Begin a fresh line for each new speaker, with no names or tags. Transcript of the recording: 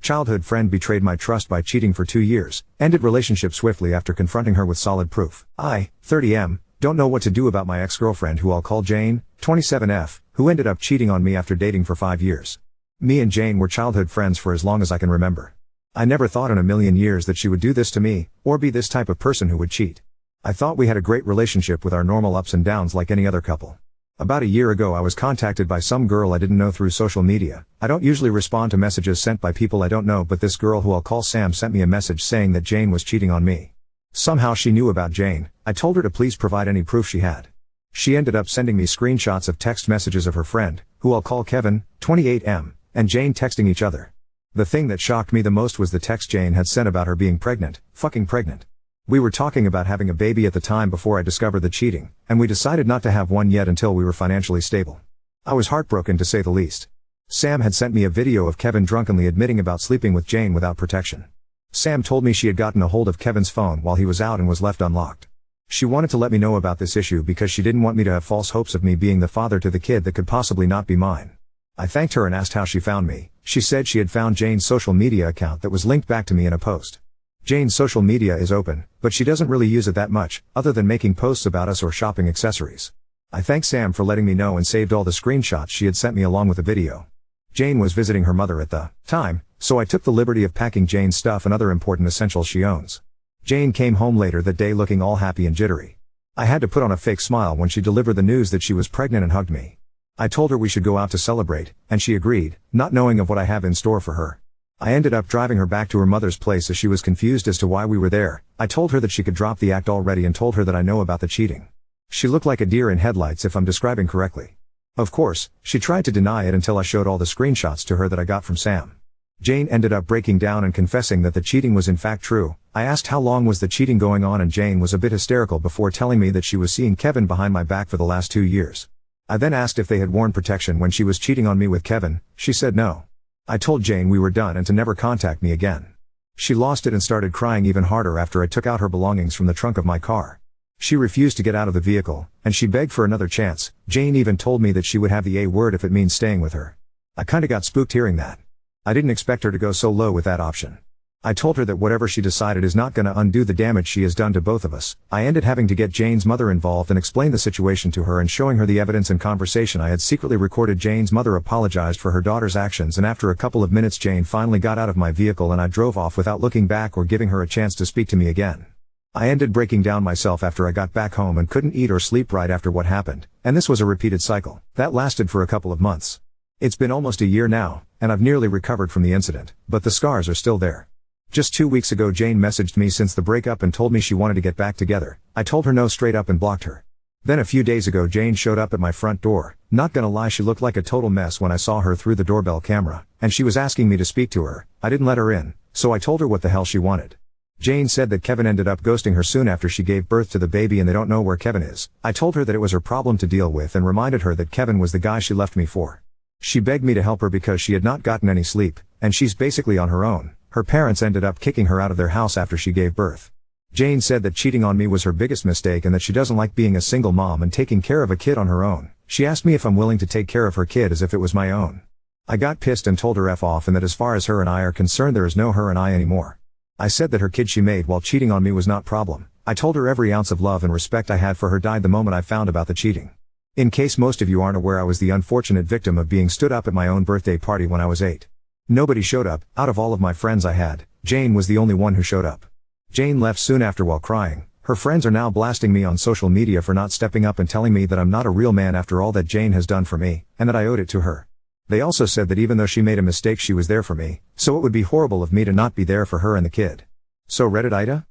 Childhood friend betrayed my trust by cheating for 2 years, ended relationship swiftly after confronting her with solid proof. I, 30M, don't know what to do about my ex-girlfriend who I'll call Jane, 27F, who ended up cheating on me after dating for 5 years. Me and Jane were childhood friends for as long as I can remember. I never thought in a million years that she would do this to me, or be this type of person who would cheat. I thought we had a great relationship with our normal ups and downs like any other couple. About a year ago I was contacted by some girl I didn't know through social media. I don't usually respond to messages sent by people I don't know, but this girl who I'll call Sam sent me a message saying that Jane was cheating on me. Somehow she knew about Jane. I told her to please provide any proof she had. She ended up sending me screenshots of text messages of her friend, who I'll call Kevin, 28M, and Jane texting each other. The thing that shocked me the most was the text Jane had sent about her being pregnant, fucking pregnant. We were talking about having a baby at the time before I discovered the cheating, and we decided not to have one yet until we were financially stable. I was heartbroken to say the least. Sam had sent me a video of Kevin drunkenly admitting about sleeping with Jane without protection. Sam told me she had gotten a hold of Kevin's phone while he was out and was left unlocked. She wanted to let me know about this issue because she didn't want me to have false hopes of me being the father to the kid that could possibly not be mine. I thanked her and asked how she found me. She said she had found Jane's social media account that was linked back to me in a post. Jane's social media is open, but she doesn't really use it that much, other than making posts about us or shopping accessories. I thanked Sam for letting me know and saved all the screenshots she had sent me along with the video. Jane was visiting her mother at the time, so I took the liberty of packing Jane's stuff and other important essentials she owns. Jane came home later that day looking all happy and jittery. I had to put on a fake smile when she delivered the news that she was pregnant and hugged me. I told her we should go out to celebrate, and she agreed, not knowing of what I have in store for her. I ended up driving her back to her mother's place as she was confused as to why we were there. I told her that she could drop the act already and told her that I know about the cheating. She looked like a deer in headlights if I'm describing correctly. Of course, she tried to deny it until I showed all the screenshots to her that I got from Sam. Jane ended up breaking down and confessing that the cheating was in fact true. I asked how long was the cheating going on and Jane was a bit hysterical before telling me that she was seeing Kevin behind my back for the last 2 years. I then asked if they had worn protection when she was cheating on me with Kevin. She said no. I told Jane we were done and to never contact me again. She lost it and started crying even harder after I took out her belongings from the trunk of my car. She refused to get out of the vehicle, and she begged for another chance. Jane even told me that she would have the A word if it means staying with her. I kinda got spooked hearing that. I didn't expect her to go so low with that option. I told her that whatever she decided is not gonna undo the damage she has done to both of us. I ended having to get Jane's mother involved and explain the situation to her and showing her the evidence and conversation I had secretly recorded. Jane's mother apologized for her daughter's actions and after a couple of minutes Jane finally got out of my vehicle and I drove off without looking back or giving her a chance to speak to me again. I ended breaking down myself after I got back home and couldn't eat or sleep right after what happened, and this was a repeated cycle. That lasted for a couple of months. It's been almost a year now, and I've nearly recovered from the incident, but the scars are still there. Just 2 weeks ago Jane messaged me since the breakup and told me she wanted to get back together. I told her no straight up and blocked her. Then a few days ago Jane showed up at my front door. Not gonna lie, she looked like a total mess when I saw her through the doorbell camera, and she was asking me to speak to her. I didn't let her in, so I told her what the hell she wanted. Jane said that Kevin ended up ghosting her soon after she gave birth to the baby and they don't know where Kevin is. I told her that it was her problem to deal with and reminded her that Kevin was the guy she left me for. She begged me to help her because she had not gotten any sleep, and she's basically on her own. Her parents ended up kicking her out of their house after she gave birth. Jane said that cheating on me was her biggest mistake and that she doesn't like being a single mom and taking care of a kid on her own. She asked me if I'm willing to take care of her kid as if it was my own. I got pissed and told her F off and that as far as her and I are concerned there is no her and I anymore. I said that her kid she made while cheating on me was not problem. I told her every ounce of love and respect I had for her died the moment I found about the cheating. In case most of you aren't aware, I was the unfortunate victim of being stood up at my own birthday party when I was 8. Nobody showed up. Out of all of my friends I had, Jane was the only one who showed up. Jane left soon after while crying. Her friends are now blasting me on social media for not stepping up and telling me that I'm not a real man after all that Jane has done for me, and that I owed it to her. They also said that even though she made a mistake she was there for me, so it would be horrible of me to not be there for her and the kid. So Reddit Ida?